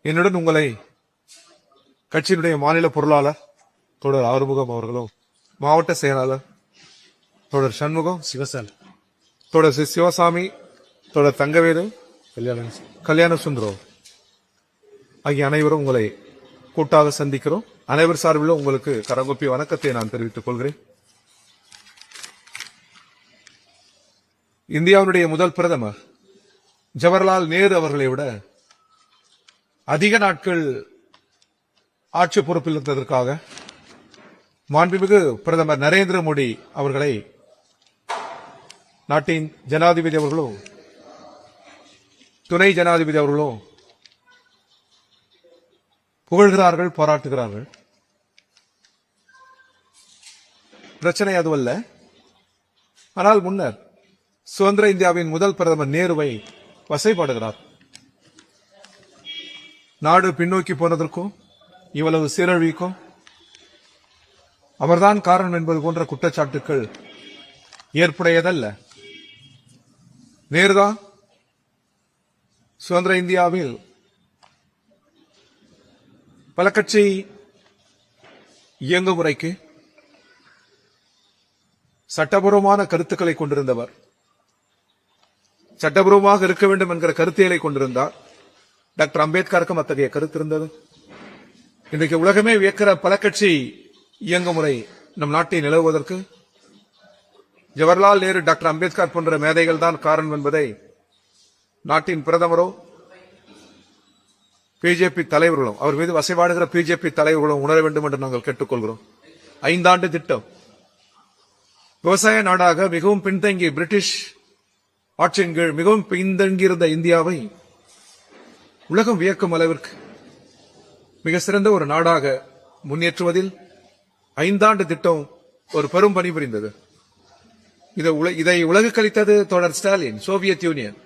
என்னுடன் உங்களை கட்சியினுடைய மாநில பொருளாளர் தொடர் ஆறுமுகம் அவர்களும், மாவட்ட செயலாளர் தொடர் சண்முகம் சிவசாமி, தொடர் சிவசாமி, தொடர் தங்கவேலு, கல்யாண சுந்தரம் ஆகிய அனைவரும் உங்களை கூட்டாக சந்திக்கிறோம். அனைவர் சார்பிலும் உங்களுக்கு கரங்கொப்பி வணக்கத்தை நான் தெரிவித்துக் கொள்கிறேன். இந்தியாவுடைய முதல் பிரதமர் ஜவஹர்லால் நேரு அவர்களை விட அதிக நாட்கள் ஆட்சி பொறுப்பில் இருந்ததற்காக மாண்புமிகு பிரதமர் நரேந்திர மோடி அவர்களை நாட்டின் ஜனாதிபதி அவர்களும் துணை ஜனாதிபதி அவர்களும் புகழ்கிறார்கள், பாராட்டுகிறார்கள். பிரச்சனை அதுவல்ல. ஆனால் முன்னர் சுதந்திர இந்தியாவின் முதல் பிரதமர் நேருவை வசைபாடுகிறார். நாடு பின்னோக்கி போனதற்கும் இவ்வளவு சீரழிவுக்கும் அவர்தான் காரணம் என்பது போன்ற குற்றச்சாட்டுக்கள் ஏற்புடையதல்ல. நேருதான் சுதந்திர இந்தியாவில் பல கட்சி இயங்குமுறைக்கு சட்டபூர்வமான கருத்துக்களை கொண்டிருந்தவர். சட்டபூர்வமாக இருக்க வேண்டும் என்கிற கருத்தியலை கொண்டிருந்தார். டாக்டர் அம்பேத்கருக்கும் அத்தகைய கருத்து இருந்தது. இன்றைக்கு உலகமே வியக்கிற பல கட்சி இயங்குமுறை நம் நாட்டை நிலவுவதற்கு ஜவஹர்லால் நேரு, டாக்டர் அம்பேத்கர் போன்ற மேதைகள் தான் காரணம் என்பதை நாட்டின் பிரதமரோ பிஜேபி தலைவர்களும், அவர் மீது வசைபாடுகிற பிஜேபி தலைவர்களும் உணர வேண்டும் என்று நாங்கள் கேட்டுக்கொள்கிறோம். 5 ஆண்டு திட்டம், விவசாய நாடாக மிகவும் பின்தங்கி பிரிட்டிஷ் ஆட்சியின் கீழ் மிகவும் பின்தங்கியிருந்த இந்தியாவை உலகம் வியக்கும் அளவிற்கு மிக சிறந்த ஒரு நாடாக முன்னேற்றுவதில் 5 ஆண்டு திட்டம் ஒரு பெரும் பணி புரிந்தது. இதை உலகுக்கு அளித்தது தொடர் ஸ்டாலின். சோவியத் யூனியன்,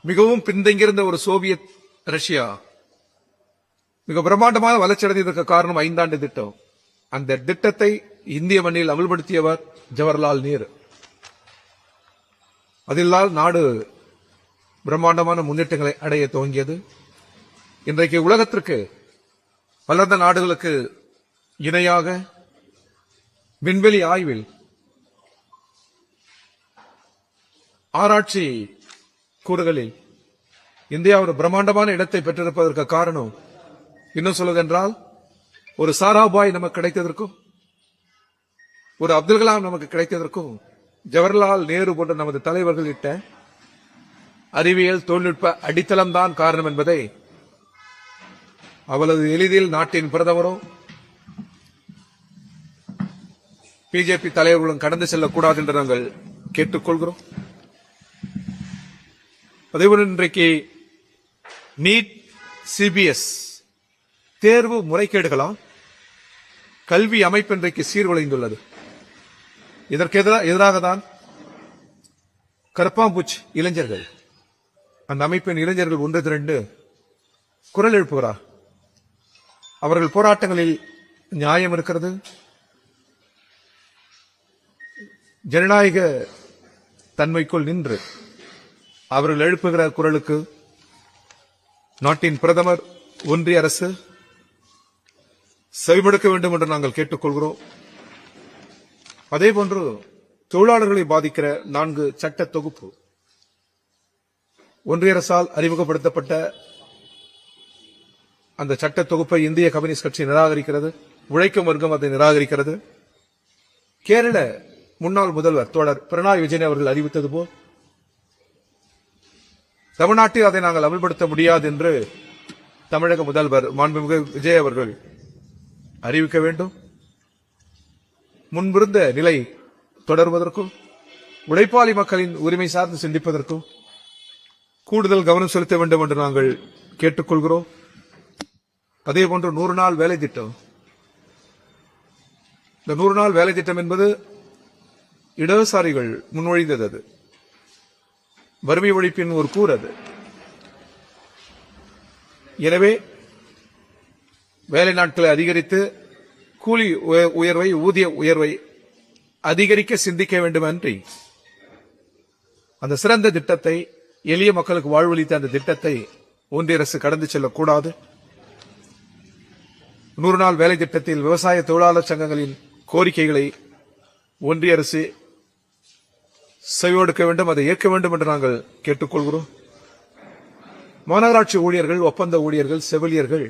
மிகவும் பின்தங்கியிருந்த ஒரு சோவியத் ரஷ்யா மிக பிரம்மாண்டமான வளர்ச்சி அடைந்ததற்கு காரணம் 5 ஆண்டு திட்டம். அந்த திட்டத்தை இந்திய மண்ணில் அமல்படுத்தியவர் ஜவஹர்லால் நேரு. அதில் நாடு பிரம்மாண்டமான முன்னேற்றங்களை அடைய துவங்கியது. இன்றைக்கு உலகத்திற்கு வளர்ந்த நாடுகளுக்கு இணையாக விண்வெளி ஆய்வில் ஆராய்ச்சி கூறுகளில் இந்தியா ஒரு பிரம்மாண்டமான இடத்தை பெற்றிருப்பதற்கு காரணம், இன்னும் சொல்வதென்றால், ஒரு சாராபாய் நமக்கு கிடைத்ததற்கும் ஒரு அப்துல் கலாம் நமக்கு கிடைத்ததற்கும் ஜவஹர்லால் நேரு போன்ற நமது தலைவர்கள் இட்ட அறிவியல் தொழில்நுட்ப அடித்தளம் தான் காரணம் என்பதை அவ்வளவு எளிதில் நாட்டின் பிரதமரும் பிஜேபி தலைவர்களும் கடந்து செல்லக்கூடாது என்று நாங்கள் கேட்டுக்கொள்கிறோம். அதேபோல் இன்றைக்கு நீட், சிபிஎஸ் தேர்வு முறைகேடுகளால் கல்வி அமைப்பு இன்றைக்கு சீர்குலைந்துள்ளது. இதற்கு எதிராக தான் கரப்பாம்பூச்சி இளைஞர்கள், அந்த அமைப்பின் இளைஞர்கள் ஒன்று திரண்டு குரல் எழுப்புகிறார். அவர்கள் போராட்டங்களில் நியாயம் இருக்கிறது. ஜனநாயக தன்மைக்குள் நின்று அவர்கள் எழுப்புகிற குரலுக்கு நாட்டின் பிரதமர், ஒன்றிய அரசு செவிமடுக்க வேண்டும் என்று நாங்கள் கேட்டுக்கொள்கிறோம். அதேபோன்று தொழிலாளர்களை பாதிக்கிற 4 சட்ட தொகுப்பு ஒன்றிய அரசால் அறிமுகப்படுத்தப்பட்ட அந்த சட்ட தொகுப்பை இந்திய கம்யூனிஸ்ட் கட்சி நிராகரிக்கிறது. உழைக்கும் வர்க்கம் அதை நிராகரிக்கிறது. கேரள முன்னாள் முதல்வர் தோழர் பினராயி விஜயன் அவர்கள் அறிவித்தது போல் தமிழ்நாட்டில் அதை நாங்கள் அமல்படுத்த முடியாது என்று தமிழக முதல்வர் மாண்புமிகு விஜய் அவர்கள் அறிவிக்க வேண்டும். முன்பிருந்த நிலை தொடர்வதற்கும் உழைப்பாளி மக்களின் உரிமை சார்ந்து சிந்திப்பதற்கும் கூடுதல் கவனம் செலுத்த வேண்டும் என்று நாங்கள் கேட்டுக்கொள்கிறோம். அதேபோன்று 100 நாள் வேலை திட்டம், இந்த 100 நாள் வேலை திட்டம் என்பது இடதுசாரிகள் முன்மொழிந்தது. அது வறுமை ஒழிப்பின் ஒரு கூறு. அது எனவே வேலை நாட்களை அதிகரித்து கூலி உயர்வை, ஊதிய உயர்வை அதிகரிக்க சிந்திக்க வேண்டுமன்றி அந்த சிறந்த திட்டத்தை, எளிய மக்களுக்கு வாழ்வளித்த அந்த திட்டத்தை ஒன்றிய அரசு கடந்து செல்லக்கூடாது. 100 நாள் வேலை திட்டத்தில் விவசாய தொழிலாளர் சங்கங்களின் கோரிக்கைகளை ஒன்றிய அரசு செவியொடுக்க வேண்டும், அதை ஏற்க வேண்டும் என்று நாங்கள் கேட்டுக்கொள்கிறோம். மாநகராட்சி ஊழியர்கள், ஒப்பந்த ஊழியர்கள், செவிலியர்கள்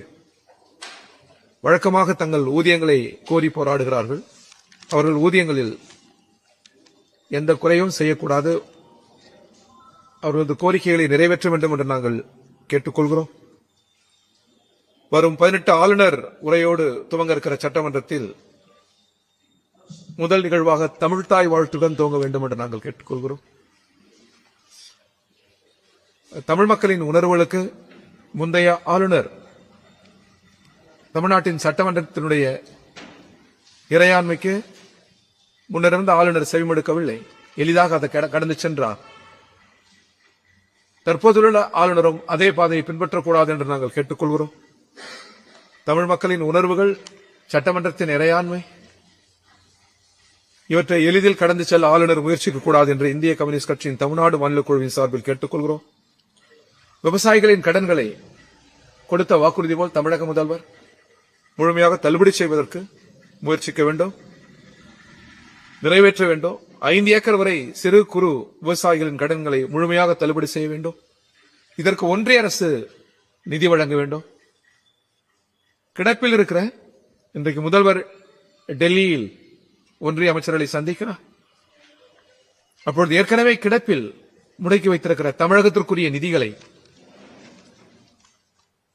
வழக்கமாக தங்கள் ஊதியங்களை கோரி போராடுகிறார்கள். அவர்கள் ஊதியங்களில் எந்த குறையும் செய்யக்கூடாது. அவர்களது கோரிக்கைகளை நிறைவேற்ற வேண்டும் என்று நாங்கள் கேட்டுக்கொள்கிறோம். வரும் 18 ஆளுநர் உரையோடு துவங்க இருக்கிற சட்டமன்றத்தில் முதல் நிகழ்வாக தமிழ்தாய் வாழ்த்துடன் துவங்க வேண்டும் என்று நாங்கள் கேட்டுக்கொள்கிறோம். தமிழ் மக்களின் உணர்வுகளுக்கு முந்தைய ஆளுநர் தமிழ்நாட்டின் சட்டமன்றத்தினுடைய இறையாண்மைக்கு முன்னிருந்த ஆளுநர் செவிமடுக்கவில்லை, எளிதாக அதை கடந்து சென்றார். தற்போதுள்ள ஆளுநரும் அதே பாதையை பின்பற்றக்கூடாது என்று நாங்கள் கேட்டுக்கொள்கிறோம். தமிழ் மக்களின் உணர்வுகள், சட்டமன்றத்தின் இறையாண்மை இவற்றை எளிதில் கடந்து செல்ல ஆளுநர் முயற்சிக்க கூடாது என்று இந்திய கம்யூனிஸ்ட் கட்சியின் தமிழ்நாடு மாநில குழுவின் சார்பில் கேட்டுக்கொள்கிறோம். விவசாயிகளின் கடன்களை கொடுத்த வாக்குறுதி போல் தமிழக முதல்வர் முழுமையாக தள்ளுபடி செய்வதற்கு முயற்சிக்க வேண்டும், நிறைவேற்ற வேண்டும். 5 ஏக்கர் வரை சிறு குறு விவசாயிகளின் கடன்களை முழுமையாக தள்ளுபடி செய்ய வேண்டும். இதற்கு ஒன்றிய அரசு நிதி வழங்க வேண்டும். கிடப்பில் இருக்கிற இன்றைக்கு முதல்வர் டெல்லியில் ஒன்றிய அமைச்சர்களை சந்திக்கிறார். அப்பொழுது ஏற்கனவே கிடப்பில் முடக்கி வைத்திருக்கிற தமிழகத்திற்குரிய நிதிகளை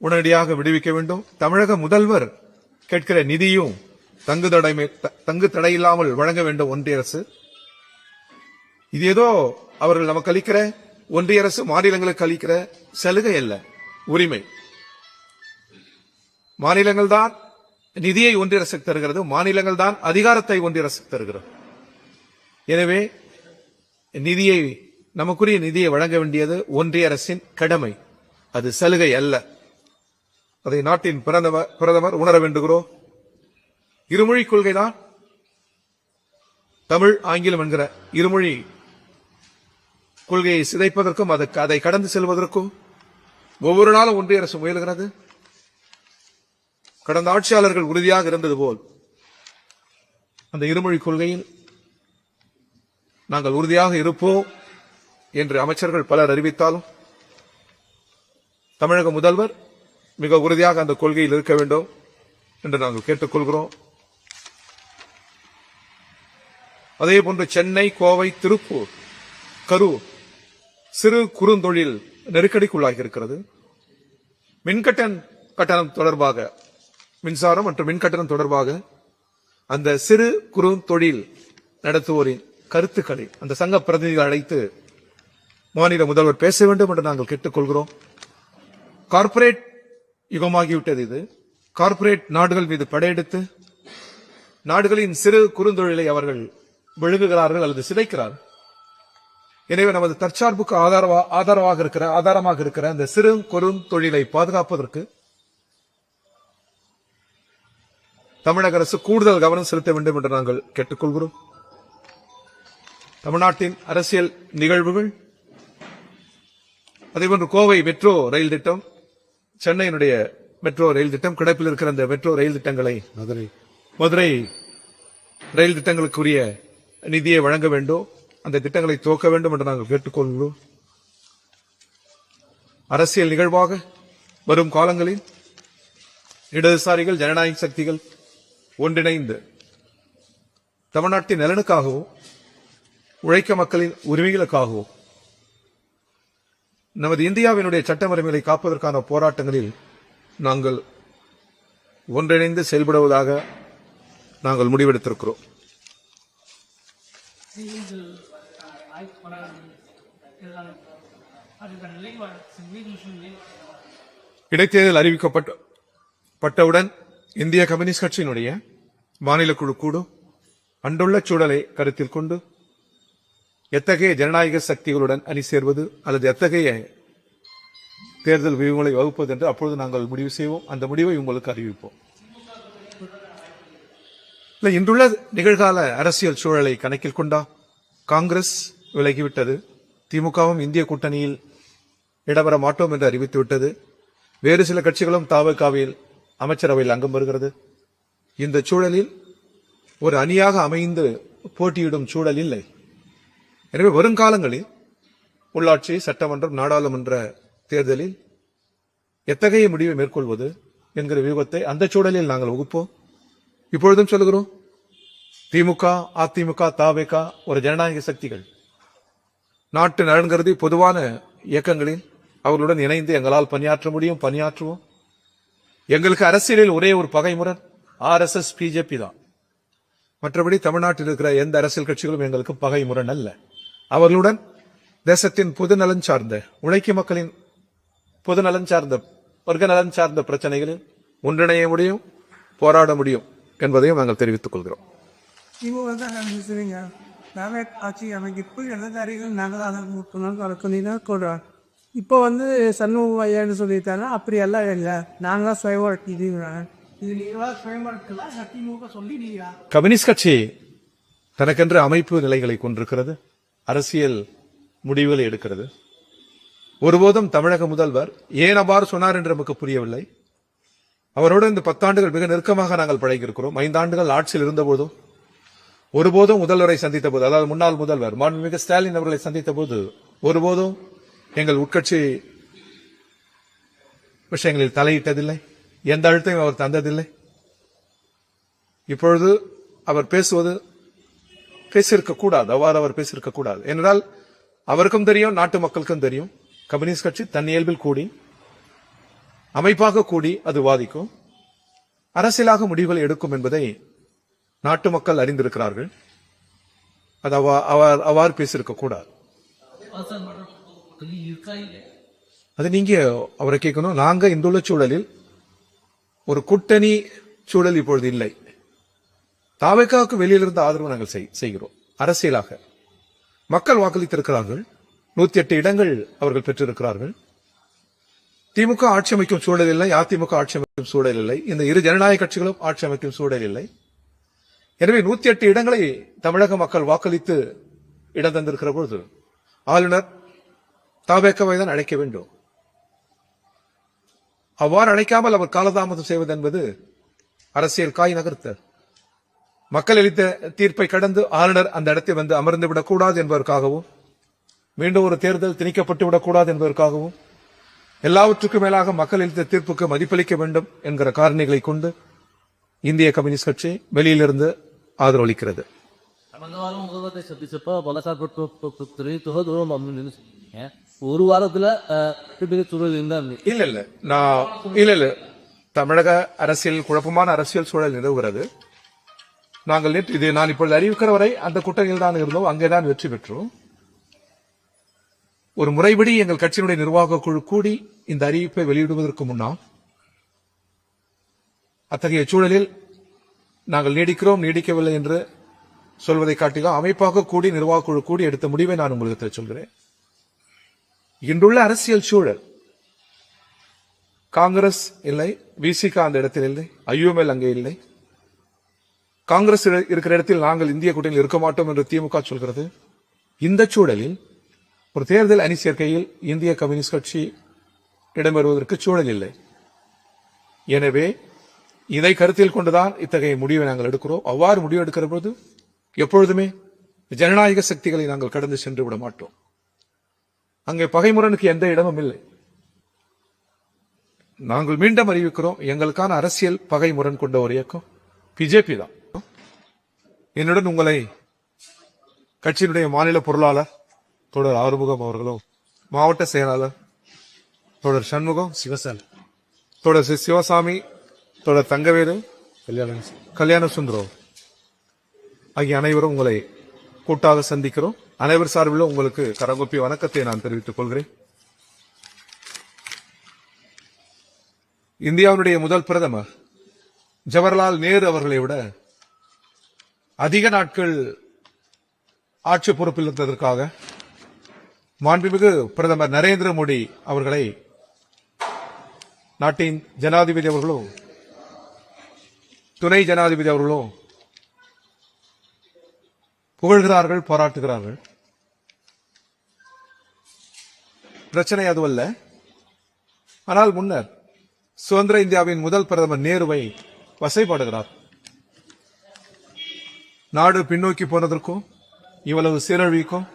உடனடியாக விடுவிக்க வேண்டும். தமிழக முதல்வர் கேட்கிற நிதியும் தங்கு தடையில்லாமல் வழங்க வேண்டும் ஒன்றிய அரசு. இது ஏதோ அவர்கள் நமக்கு அளிக்கிற, ஒன்றிய அரசு மாநிலங்களுக்கு அளிக்கிற சலுகை அல்ல, உரிமை. மாநிலங்கள் தான் நிதியை ஒன்றிய அரசுக்கு தருகிறது, மாநிலங்கள் தான் அதிகாரத்தை ஒன்றிய அரசுக்கு தருகிறது. எனவே நிதியை, நமக்குரிய நிதியை வழங்க வேண்டியது ஒன்றிய அரசின் கடமை, அது சலுகை அல்ல. அதை நாட்டின் பிரதமர் உணர வேண்டுகிறோம். இருமொழி கொள்கைதான் தமிழ் ஆங்கிலம் என்கிற இருமொழி கொள்கையை சிதைப்பதற்கும் அதை கடந்து செல்வதற்கும் ஒவ்வொரு நாளும் ஒன்றிய அரசு முயல்கிறது. கடந்த ஆட்சியாளர்கள் உறுதியாக இருந்தது போல் அந்த இருமொழி கொள்கையில் நாங்கள் உறுதியாக இருப்போம் என்று அமைச்சர்கள் பலர் அறிவித்தாலும் தமிழக முதல்வர் மிக உறுதியாக அந்த கொள்கையில் இருக்க வேண்டும் என்று நாங்கள் கேட்டுக்கொள்கிறோம். அதே போன்று சென்னை, கோவை, திருப்பூர், கரூர் சிறு குறுந்தொழில் நெருக்கடிக்குள்ளாகி இருக்கிறது. கட்டணம் தொடர்பாக, மின்சாரம் மற்றும் மின்கட்டணம் தொடர்பாக அந்த சிறு குறுந்தொழில் நடத்துவோரின் கருத்துக்களை அந்த சங்க பிரதிநிதிகள் அழைத்து மாநில முதல்வர் பேச வேண்டும் என்று நாங்கள் கேட்டுக்கொள்கிறோம். கார்ப்பரேட் யுகமாகிவிட்டது. இது கார்ப்பரேட் நாடுகள் மீது படையெடுத்து நாடுகளின் சிறு குறுந்தொழிலை அவர்கள் விழுங்குகிறார்கள் அல்லது சிதைக்கிறார்கள். எனவே நமது தற்சார்புக்கு ஆதாரமாக இருக்கிற அந்த சிறு குறுந்தொழிலை பாதுகாப்பதற்கு தமிழக அரசு கூடுதல் கவனம் செலுத்த வேண்டும் என்று நாங்கள் கேட்டுக்கொள்கிறோம். தமிழ்நாட்டின் அரசியல் நிகழ்வுகள், அதேபோன்று கோவை மெட்ரோ ரயில் திட்டம், சென்னையினுடைய மெட்ரோ ரயில் திட்டம், கிடப்பில் இருக்கிற அந்த மெட்ரோ ரயில் திட்டங்களை, மதுரை ரயில் திட்டங்களுக்குரிய நிதியை வழங்க வேண்டும், அந்த திட்டங்களை துவக்க வேண்டும் என்று நாங்கள் கேட்டுக்கொள்கிறோம். அரசியல் நிகழ்வாக வரும் காலங்களில் இடதுசாரிகள், ஜனநாயக சக்திகள் ஒன்றிணைந்து தமிழ்நாட்டின் நலனுக்காகவும் உழைக்க மக்களின் உரிமைகளுக்காகவும் நமது இந்தியாவினுடைய சட்டமுறைமைகளை காப்பதற்கான போராட்டங்களில் நாங்கள் ஒன்றிணைந்து செயல்படுவதாக நாங்கள் முடிவெடுத்திருக்கிறோம். இடைத்தேர்தல் அறிவிக்கப்பட்டவுடன் இந்திய கம்யூனிஸ்ட் கட்சியினுடைய மாநில குழு கூடும். அன்றுள்ள சூழலை கருத்தில் கொண்டு எத்தகைய ஜனநாயக சக்திகளுடன் அணி சேர்வது அல்லது எத்தகைய தேர்தல் வியூகங்களை வகுப்பது என்று அப்பொழுது நாங்கள் முடிவு செய்வோம். அந்த முடிவை உங்களுக்கு அறிவிப்போம். இன்றுள்ள நிகழ்கால அரசியல் சூழலை கணக்கில் கொண்டா காங்கிரஸ் விலகிவிட்டது, திமுகவும் இந்திய கூட்டணியில் இடம்பெற மாட்டோம் என்று அறிவித்துவிட்டது. வேறு சில கட்சிகளும் தவிகாவில் அமைச்சரவையில் அங்கம் வருகிறது. இந்த சூழலில் ஒரு அணியாக அமைந்து போட்டியிடும் சூழல் இல்லை. எனவே வருங்காலங்களில் உள்ளாட்சி, சட்டமன்றம், நாடாளுமன்ற தேர்தலில் எத்தகைய முடிவை மேற்கொள்வது என்கிற வியூகத்தை அந்த சூழலில் நாங்கள் வகுப்போம். இப்பொழுதும் சொல்லுகிறோம், திமுக, அதிமுக, தவிக ஒரு ஜனநாயக சக்திகள். நாட்டு நலன் கருதி பொதுவான இயக்கங்களில் அவர்களுடன் இணைந்து எங்களால் பணியாற்ற முடியும், பணியாற்றுவோம். எங்களுக்கு அரசியலில் ஒரே ஒரு பகைமுரண் RSS, பிஜேபி தான். மற்றபடி தமிழ்நாட்டில் இருக்கிற எந்த அரசியல் கட்சிகளும் எங்களுக்கு பகைமுரண் அல்ல. அவர்களுடன் தேசத்தின் பொது நலன் சார்ந்த, உழைக்கும் மக்களின் பொது நலன் சார்ந்த, வர்க்க நலன் சார்ந்த பிரச்சனைகளில் ஒன்றிணைய முடியும், போராட முடியும் என்பதையும் நாங்கள் தெரிவித்துக் கொள்கிறோம். திமுக தான் ஆரம்பிச்சுருங்க. நாங்கள் ஆட்சி அமைக்கு இப்போ இடதுசாரிகள் நாங்கள் தான் வளர்க்கணும் சொல்கிறோம். இப்போ சண்முகம் ஐயான்னு சொல்லியிருக்காங்க. அப்படி எல்லாம் இல்லை, நாங்களாம் சுயமாக இது நீங்களா சுயமாக திமுக சொல்லி நீங்க கம்யூனிஸ்ட் கட்சி தனக்கென்று அமைப்பு நிலைகளை கொண்டிருக்கிறது, அரசியல் முடிவுகளை எடுக்கிறது. ஒருபோதும் தமிழக முதல்வர் ஏன் அவ்வாறு சொன்னார் என்று நமக்கு புரியவில்லை. அவரோடு இந்த 10 ஆண்டுகள் மிக நெருக்கமாக நாங்கள் பழகியிருக்கிறோம். 5 ஆண்டுகள் ஆட்சியில் இருந்தபோதும் ஒருபோதும் முதல்வரை சந்தித்த போது, அதாவது முன்னாள் முதல்வர் மாண்புமிகு ஸ்டாலின் அவர்களை சந்தித்த போது ஒருபோதும் எங்கள் உட்கட்சி விஷயங்களில் தலையிட்டதில்லை, எந்த அழுத்தையும் அவர் தந்ததில்லை. இப்பொழுது அவர் பேசியிருக்க கூடாது, அவ்வாறு அவர் பேசியிருக்க கூடாது. ஏனென்றால் அவருக்கும் தெரியும், நாட்டு மக்களுக்கும் தெரியும், கம்யூனிஸ்ட் கட்சி தன் இயல்பில் கூடி, அமைப்பாக கூடி அது வாதிக்கும், அரசியலாக முடிவுகள் எடுக்கும் என்பதை நாட்டு மக்கள் அறிந்திருக்கிறார்கள். அது அவ்வாறு பேசியிருக்க கூடாது. அது நீங்க அவரை கேட்கணும். நாங்க இந்துள்ள சூழலில் ஒரு கூட்டணி சூழல் இப்பொழுது இல்லை. தவிகாவுக்கு வெளியிலிருந்து ஆதரவு நாங்கள் செய்கிறோம். அரசியலாக மக்கள் வாக்களித்திருக்கிறார்கள். 108 இடங்கள் அவர்கள் பெற்றிருக்கிறார்கள். திமுக ஆட்சி அமைக்கும் சூழல் இல்லை, அதிமுக ஆட்சி அமைக்கும் சூழல் இல்லை, இந்த இரு ஜனநாயக கட்சிகளும் ஆட்சி அமைக்கும் சூழல் இல்லை. எனவே 108 இடங்களை தமிழக மக்கள் வாக்களித்து இடம் தந்திருக்கிற பொழுது ஆளுநர் தவிகாவை தான் அழைக்க வேண்டும். அவ்வாறு அழைக்காமல் அவர் காலதாமதம் செய்வது என்பது அரசியல் காய் நகர்த்த, மக்கள் அளித்த தீர்ப்பை கடந்து ஆளுநர் அந்த இடத்தை அமர்ந்து விடக்கூடாது என்பதற்காகவும், மீண்டும் ஒரு தேர்தல் திணிக்கப்பட்டு விடக்கூடாது என்பதற்காகவும், எல்லாவற்றுக்கும் மேலாக மக்கள் அளித்த தீர்ப்புக்கு மதிப்பளிக்க வேண்டும் என்கிற காரணிகளை கொண்டு இந்திய கம்யூனிஸ்ட் கட்சி வெளியிலிருந்து ஆதரவளிக்கிறது. ஒரு வாரத்துல சூழல் இல்ல தமிழக அரசியல் குழப்பமான அரசியல் சூழல் நிலவுகிறது. நாங்கள் நான் இப்பொழுது அறிவிக்கிற வரை அந்த கூட்டணியில் தான் இருந்தோம், அங்கேதான் வெற்றி பெற்றோம். ஒரு முறைப்படி எங்கள் கட்சியினுடைய நிர்வாக குழு கூடி இந்த அறிவிப்பை வெளியிடுவதற்கு முன்னால் அத்தகைய சூழலில் நாங்கள் நீடிக்கவில்லை என்று சொல்வதை காட்டிலும் அமைப்பாக கூடி நிர்வாக குழு கூடி எடுத்த முடிவை நான் உங்களுக்கு சொல்கிறேன். இன்றுள்ள அரசியல் சூழல், காங்கிரஸ் இல்லை, விசிக அந்த இடத்தில் இல்லை, IUML அங்கே இல்லை, காங்கிரஸ் இருக்கிற இடத்தில் நாங்கள் இந்திய கூட்டணியில் இருக்க மாட்டோம் என்று திமுக சொல்கிறது. இந்த சூழலில் ஒரு தேர்தல் அணி சேர்க்கையில் இந்திய கம்யூனிஸ்ட் கட்சி இடம்பெறுவதற்கு சூழல் இல்லை. எனவே இதை கருத்தில் கொண்டுதான் இத்தகைய முடிவை நாங்கள் எடுக்கிறோம். அவ்வாறு முடிவு எடுக்கிற போது எப்பொழுதுமே ஜனநாயக சக்திகளை நாங்கள் கடந்து சென்று விட மாட்டோம். அங்கே பகைமுரனுக்கு எந்த இடமும் இல்லை. நாங்கள் மீண்டும் அறிவிக்கிறோம், எங்களுக்கான அரசியல் பகைமுரண் கொண்ட ஒரு இயக்கம் பிஜேபி தான். என்னுடன் உங்களை கட்சியினுடைய மாநில பொருளாளர் தொடர் ஆறுமுகம் அவர்களும், மாவட்ட செயலாளர் தொடர் சண்முகம், தொடர் சிவசாமி, தொடர் தங்கவேலு, கல்யாண சுந்தரம் ஆகிய அனைவரும் உங்களை கூட்டாக சந்திக்கிறோம். அனைவர் சார்பிலும் உங்களுக்கு கரங்கொப்பி வணக்கத்தை நான் தெரிவித்துக் கொள்கிறேன். இந்தியாவுடைய முதல் பிரதமர் ஜவஹர்லால் நேரு அவர்களை விட அதிக நாட்கள் ஆட்சி பொறுப்பில் இருந்ததற்காக மாண்புமிகு பிரதமர் நரேந்திர மோடி அவர்களை நாட்டின் ஜனாதிபதி அவர்களும் துணை ஜனாதிபதி அவர்களும் புகழ்கிறார்கள், பாராட்டுகிறார்கள். பிரச்சனை அதுவல்ல. ஆனால் முன்னர் சுதந்திர இந்தியாவின் முதல் பிரதமர் நேருவை வசைபாடுகிறார். நாடு பின்னோக்கி போனதற்கும் இவ்வளவு சீரழிவுக்கும்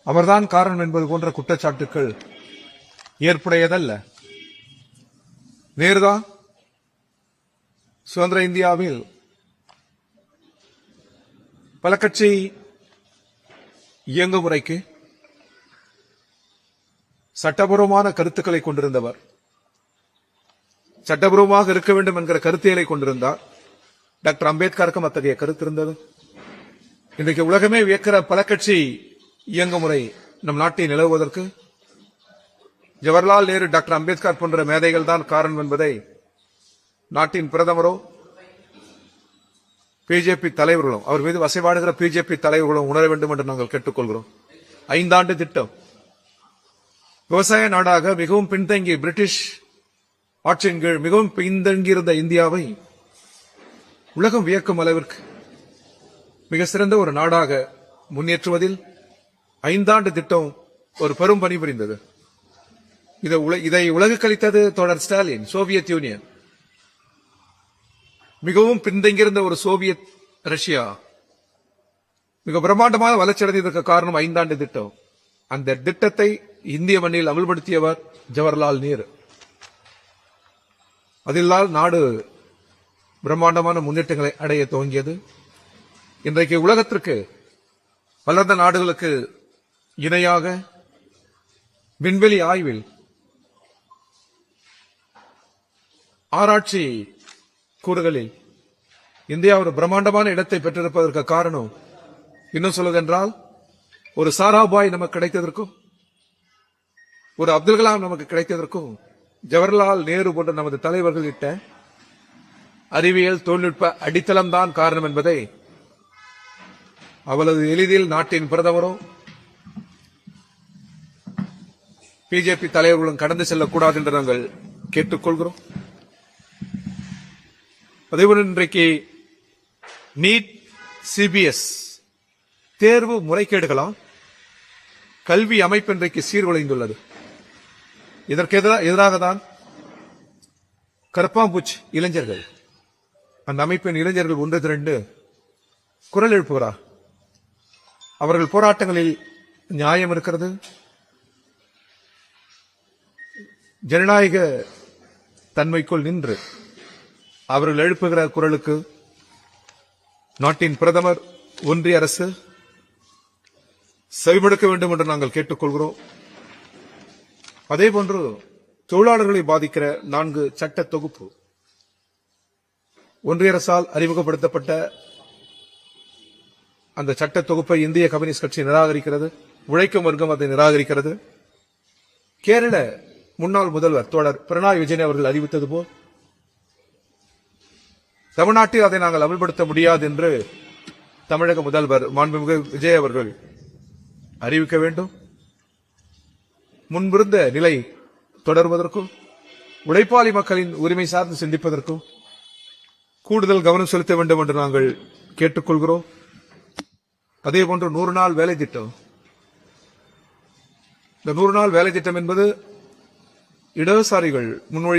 அவர்தான் காரணம் என்பது போன்ற குற்றச்சாட்டுக்கள் ஏற்புடையதல்ல. நேருதான் சுதந்திர இந்தியாவில் பல கட்சி இயங்குமுறைக்கு சட்டபூர்வமான கருத்துக்களை கொண்டிருந்தவர். சட்டபூர்வமாக இருக்க வேண்டும் என்கிற கருத்தியலை கொண்டிருந்தார். டாக்டர் அம்பேத்கருக்கும் அத்தகைய கருத்து இருந்தது. இன்றைக்கு உலகமே வியக்கிற பல கட்சி இயங்குமுறை நம் நாட்டில் நிலவுவதற்கு ஜவஹர்லால் நேரு, டாக்டர் அம்பேத்கர் போன்ற மேதைகள் தான் காரணம் என்பதை நாட்டின் பிரதமரோ பிஜேபி தலைவர்களும் அவர் மீது வசைபாடுகிற பிஜேபி தலைவர்களும் உணர வேண்டும் என்று நாங்கள் கேட்டுக்கொள்கிறோம். 5 ஆண்டு திட்டம் விவசாய நாடாக மிகவும் பின்தங்கி பிரிட்டிஷ் ஆட்சியின் கீழ் மிகவும் பின்தங்கியிருந்த இந்தியாவை உலகம் வியக்கும் அளவிற்கு மிக சிறந்த ஒரு நாடாக முன்னேற்றுவதில் 5 ஆண்டு திட்டம் ஒரு பெரும் பணி புரிந்தது. இதை உலகுக்கு அளித்தது தோழர் ஸ்டாலின். சோவியத் யூனியன் மிகவும் பின்தங்கியிருந்த ஒரு சோவியத் ரஷ்யா மிக பிரம்மாண்டமான வளர்ச்சி அடைந்ததற்கு காரணம் 5 ஆண்டு திட்டம். அந்த திட்டத்தை இந்திய மண்ணில் அமல்படுத்தியவர் ஜவஹர்லால் நேரு. அதிலால் நாடு பிரம்மாண்டமான முன்னேற்றங்களை அடைய துவங்கியது. இன்றைக்கு உலகத்திற்கு வளர்ந்த நாடுகளுக்கு இணையாக விண்வெளி ஆய்வில் ஆராய்ச்சி கூறுகளில் இந்தியா ஒரு பிரம்மாண்டமான இடத்தை பெற்றிருப்பதற்கு காரணம் இன்னும் சொல்வதென்றால் ஒரு சாராபாய் நமக்கு கிடைத்ததற்கும் ஒரு அப்துல் கலாம் நமக்கு கிடைத்ததற்கும் ஜவஹர்லால் நேரு போன்ற நமது தலைவர்கள் இட்ட அறிவியல் தொழில்நுட்ப அடித்தளம் தான் காரணம் என்பதை அவ்வளவு எளிதில் நாட்டின் பிரதமரும் பிஜேபி தலைவர்களும் கடந்து செல்லக்கூடாது என்று நாங்கள் கேட்டுக்கொள்கிறோம். அதேபோல் இன்றைக்கு நீட், சிபிஎஸ் தேர்வு முறைகேடுகளால் கல்வி அமைப்பு இன்றைக்கு சீர்குலைந்துள்ளது. இதற்கு எதிராக தான் கரப்பாம்பூச்சி இளைஞர்கள், அந்த அமைப்பின் இளைஞர்கள் ஒன்று திரண்டு குரல் எழுப்புகிறார். அவர்கள் போராட்டங்களில் நியாயம் இருக்கிறது. ஜனநாயக தன்மைக்குள் நின்று அவர்கள் எழுப்புகிற குரலுக்கு நாட்டின் பிரதமர், ஒன்றிய அரசு செவிமடுக்க வேண்டும் என்று நாங்கள் கேட்டுக்கொள்கிறோம். அதேபோன்று தொழிலாளர்களை பாதிக்கிற 4 சட்ட தொகுப்பு ஒன்றிய அரசால் அறிமுகப்படுத்தப்பட்ட அந்த சட்ட தொகுப்பை இந்திய கம்யூனிஸ்ட் கட்சி நிராகரிக்கிறது. உழைக்கும் வர்க்கம் அதை நிராகரிக்கிறது. கேரள முன்னாள் முதல்வர் தோழர் பினராயி விஜயன் அவர்கள் அறிவித்தது போல் தமிழ்நாட்டில் அதை நாங்கள் அமல்படுத்த முடியாது என்று தமிழக முதல்வர் மாண்புமிகு விஜய் அவர்கள் அறிவிக்க வேண்டும். முன்பிருந்த நிலை தொடர்வதற்கும் உழைப்பாளி மக்களின் உரிமை சார்ந்து சிந்திப்பதற்கும் கூடுதல் கவனம் செலுத்த வேண்டும் என்று நாங்கள் கேட்டுக்கொள்கிறோம். அதேபோன்று 100 நாள் வேலை திட்டம், இந்த 100 நாள் வேலை திட்டம் என்பது இடதுசாரிகள் முன்மொழி